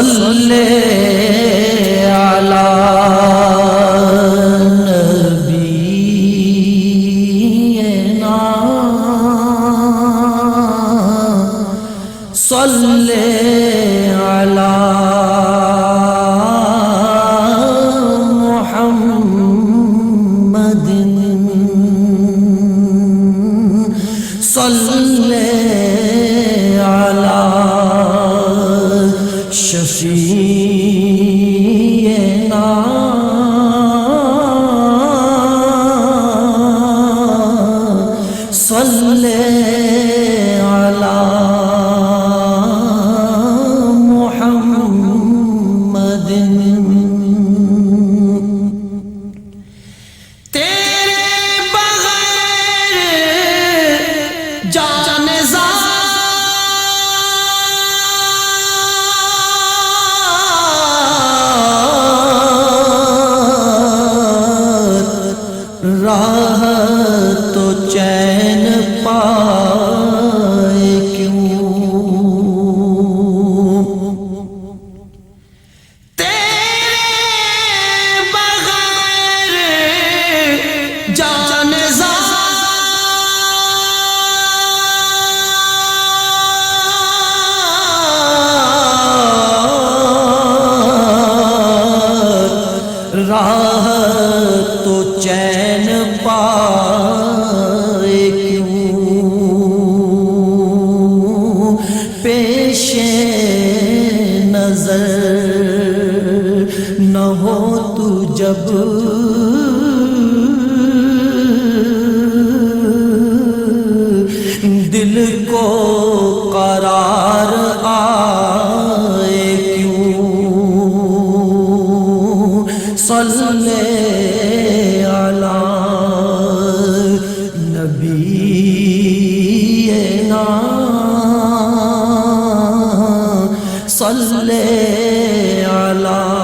صلی علی نبینا صلی علی محمد صلی علی شفیعنا صلی علی محمد تیرے بغیر جان راحت تو چین پائے کیوں تیرے بغیر جان راحت تو چین پائے کیوں پیش نظر نہ ہو تو جب دل کو قرار آئے کیوں صلی علی نبینا صلی علی